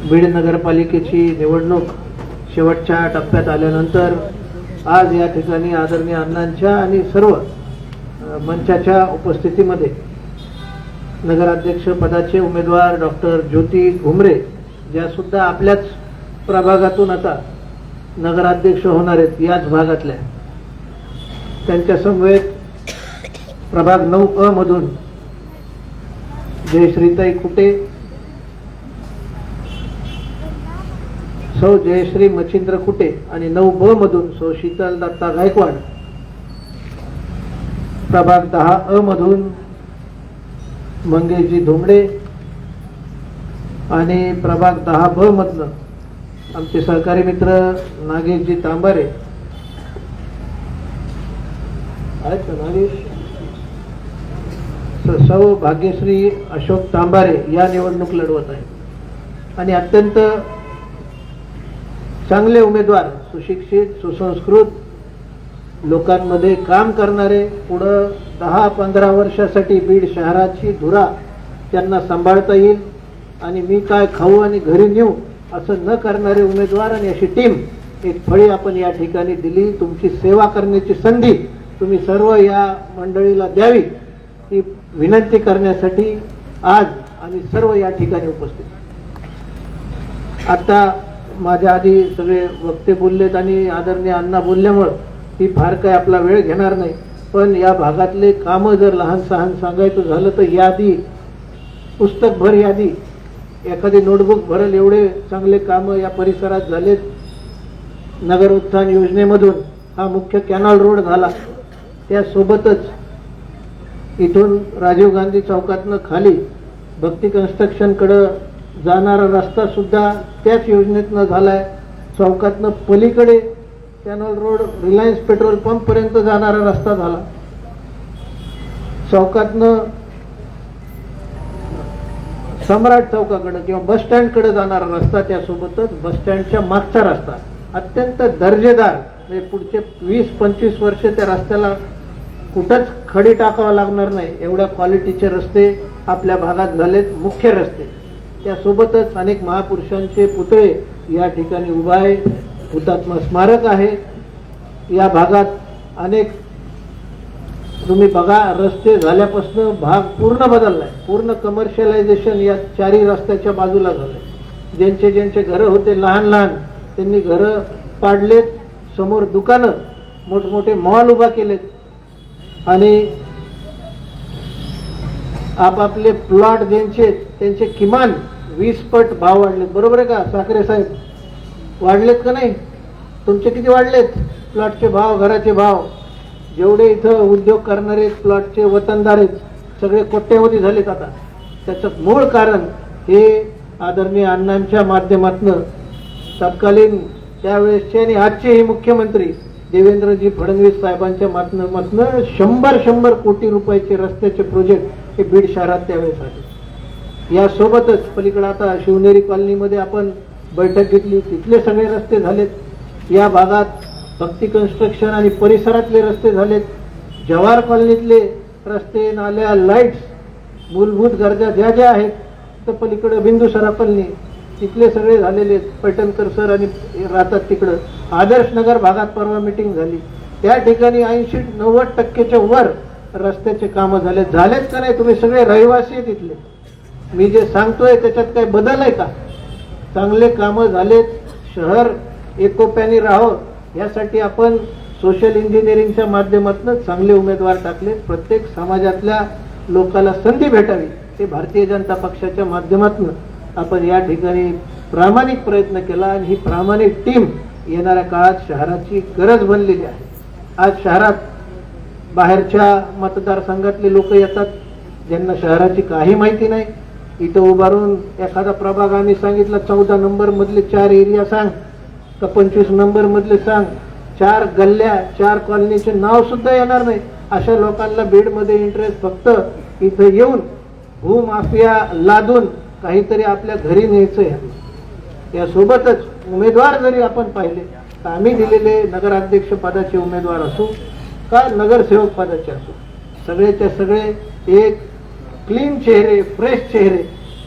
बीड नगरपालिकेची निवडणूक शेवटच्या टप्प्यात आल्यानंतर आज या ठिकाणी आदरणीय अण्णांच्या आणि सर्व मंचाच्या उपस्थितीमध्ये नगराध्यक्ष पदाचे उमेदवार डॉक्टर ज्योती घुमरे, ज्या सुद्धा आपल्याच प्रभागातून आता नगराध्यक्ष होणार आहेत याच भागातल्या, त्यांच्या समवेत प्रभाग 9 मधून जयश्रीताई कुटे, सौ जयश्री मच्छिंद्र कुटे आणि 9 मधून सौ शीतल दत्ता गायकवाड, प्रभाग 10 मधून मंगेशजी धोंगडे आणि प्रभाग 10 मधनं आमचे सहकारी मित्र नागेशजी तांबारे आहेत का? नागेश, सौ भाग्यश्री अशोक तांबारे या निवडणूक लढवत आहेत आणि अत्यंत चांगले उमेदवार, सुशिक्षित, सुसंस्कृत, लोकांमध्ये काम करणारे, पुढं 10-15 वर्षासाठी बीड शहराची धुरा त्यांना सांभाळता येईल आणि मी काय खाऊ आणि घरी नेऊ असं न करणारे उमेदवार आणि अशी टीम, एक फळी आपण या ठिकाणी दिली. तुमची सेवा करण्याची संधी तुम्ही सर्व या मंडळीला द्यावी ही विनंती करण्यासाठी आज आम्ही सर्व या ठिकाणी उपस्थित. आता माझ्या आधी सगळे वक्ते बोललेत आणि आदरणीय अण्णा बोलल्यामुळं ती फार काय आपला वेळ घेणार नाही, पण या भागातले कामं जर लहान सहान सांगायचं झालं तर यादी, पुस्तकभर यादी, एखादी नोटबुक भरेल एवढे चांगले कामं या परिसरात झालेत. नगर उत्थान योजनेमधून हा मुख्य कॅनॉल रोड झाला, त्यासोबतच इथून राजीव गांधी चौकातनं खाली भक्ती कन्स्ट्रक्शनकडं जाणारा रस्ता सुद्धा त्याच योजनेतनं झालाय. चौकातनं पलीकडे canal road Reliance petrol pump पर्यंत जाणारा रस्ता झाला. चौकातनं सम्राट चौकाकडे किंवा बस स्टँडकडे जाणारा रस्ता, त्यासोबतच बस स्टँडच्या मागचा रस्ता अत्यंत दर्जेदार, म्हणजे पुढचे 20-25 वर्ष त्या रस्त्याला कुठंच खडी टाकावं लागणार नाही एवढ्या क्वालिटीचे रस्ते आपल्या भागात झालेत, मुख्य रस्ते. त्यासोबतच अनेक महापुरुषांचे पुतळे या ठिकाणी उभा आहे, हुतात्मा स्मारक आहे. या भागात अनेक तुम्ही बघा, रस्ते झाल्यापासून भाग पूर्ण बदललाय, पूर्ण कमर्शियलायझेशन या चारी रस्त्याच्या बाजूला झालंय. ज्यांचे ज्यांचे घरं होते लहान लहान त्यांनी घरं पाडलेत, समोर दुकानं, मोठमोठे मॉल उभा केलेत आणि आपापले प्लॉट ज्यांचे त्यांचे किमान 20 पट भाव वाढलेत. बरोबर आहे का साखरे साहेब? वाढलेत का नाही? तुमचे किती वाढलेत प्लॉटचे भाव, घराचे भाव? जेवढे इथं उद्योग करणारे प्लॉटचे वतनदार आहेत सगळे कोट्यवधी झालेत आता. त्याचं मूळ कारण हे आदरणीय अण्णांच्या माध्यमातून तत्कालीन त्यावेळेसचे आणि आजचेही मुख्यमंत्री देवेंद्रजी फडणवीस साहेबांच्या माध्यमातून 100 कोटी रुपयाचे रस्त्याचे प्रोजेक्ट हे बीड शहरात त्यावेळेस आले. यासोबतच पलीकडे आता शिवनेरी कॉलनीमध्ये आपण बैठक घेतली, तिथले सगळे रस्ते झालेत. या भागात भक्ती कन्स्ट्रक्शन आणि परिसरातले रस्ते झालेत. जवाहर कॉलनीतले रस्ते, नाल्या, लाईट्स, मूलभूत गरजा ज्या ज्या आहेत, तर पलीकडे बिंदुसरा कॉलनी तिथले सगळे झालेले आहेत. पैठणकर सर आणि राहतात तिकडं. आदर्श नगर भागात परवा मीटिंग झाली, त्या ठिकाणी 80-90% वर रस्त्याचे कामं झालेत का नाही? तुम्ही सगळे रहिवासी आहेत तिथले. मी जे सांगतोय त्याच्यात काही बदल आहे का? चांगले कामं झालेत. शहर एकोप्याने राहावं यासाठी आपण सोशल इंजिनिअरिंगच्या माध्यमातून चांगले उमेदवार टाकले. प्रत्येक समाजातल्या लोकांना संधी भेटावी ते भारतीय जनता पक्षाच्या माध्यमातून आपण या ठिकाणी प्रामाणिक प्रयत्न केला आणि ही प्रामाणिक टीम येणाऱ्या काळात शहराची गरज बनलेली आहे. आज शहरात बाहेरच्या मतदारसंघातले लोक येतात ज्यांना शहराची काही माहिती नाही. इथं उभारून एखादा प्रभाग आम्ही सांगितला 14 नंबर मधले 4 एरिया सांग का 25 नंबर मधले सांग, 4 गल्ल्या 4 कॉलनीचे नाव सुद्धा येणार नाही. अशा लोकांना बीडमध्ये इंटरेस्ट फक्त इथं येऊन भूमाफिया लादून काहीतरी आपल्या घरी न्यायचंय. यासोबतच उमेदवार जरी आपण पाहिले तर आम्ही दिलेले नगराध्यक्ष पदाचे उमेदवार असो का नगरसेवक पदाचे असो, सगळेच्या सगळे एक क्लीन चेहरे, फ्रेश चेहरे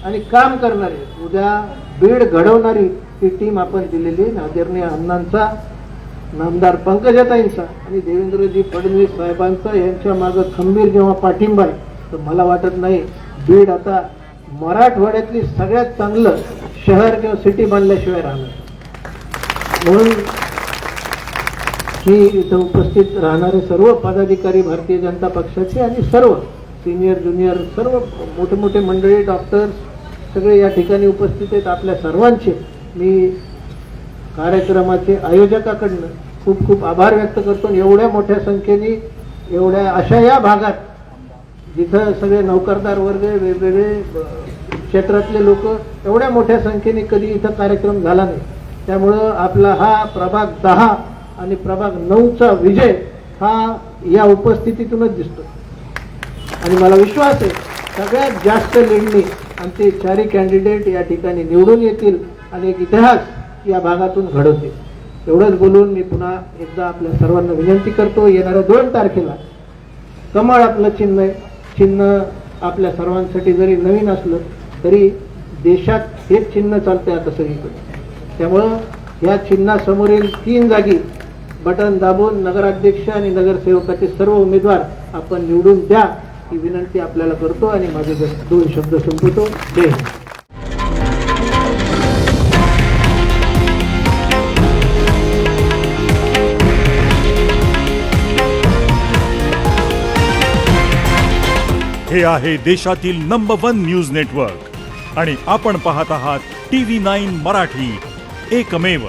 आणि काम करणारे उद्या बीड घडवणारी ही टीम आपण दिलेली आहे. आदरणीय अण्णांचा, नामदार पंकजाताईंचा आणि देवेंद्रजी फडणवीस साहेबांचा यांच्या मागं खंबीर जेव्हा पाठिंबा आहे, तर मला वाटत नाही बीड आता मराठवाड्यातली सगळ्यात चांगलं शहर किंवा सिटी बांधल्याशिवाय राहणार. म्हणून ही इथं उपस्थित राहणारे सर्व पदाधिकारी भारतीय जनता पक्षाचे आणि सर्व सिनियर ज्युनियर सर्व मोठे मोठे मंडळी, डॉक्टर्स सगळे या ठिकाणी उपस्थित आहेत. आपल्या सर्वांचे मी कार्यक्रमाचे आयोजकाकडनं खूप खूप आभार व्यक्त करतो. एवढ्या मोठ्या संख्येने एवढ्या अशा या भागात जिथं सगळे नोकरदार वर्ग, वेगवेगळे क्षेत्रातले लोक, एवढ्या मोठ्या संख्येने कधी इथं कार्यक्रम झाला नाही. त्यामुळं आपला हा प्रभाग 10 आणि प्रभाग 9चा विजय हा या उपस्थितीतूनच दिसतो. आणि मला विश्वास आहे सगळ्यात जास्त लीडनी आमचे चारही कॅन्डिडेट या ठिकाणी निवडून येतील आणि एक इतिहास या भागातून घडवतील. एवढंच बोलून मी पुन्हा एकदा आपल्या सर्वांना विनंती करतो, येणाऱ्या 2 तारखेला कमळ आपलं चिन्ह आहे. चिन्ह आपल्या सर्वांसाठी जरी नवीन असलं तरी देशात हेच चिन्ह चालतंय आता सगळीकडे. त्यामुळं या चिन्हासमोरील 3 जागी बटन दाबून नगराध्यक्ष आणि नगरसेवकाचे सर्व उमेदवार आपण निवडून द्या ही विनंती आपल्याला करतो आणि माझे 2 शब्द संपवतो. जय हिंद. हे आहे देशातील नंबर 1 न्यूज नेटवर्क आणि आपण पाहत आहात TV9 मराठी, एकमेव.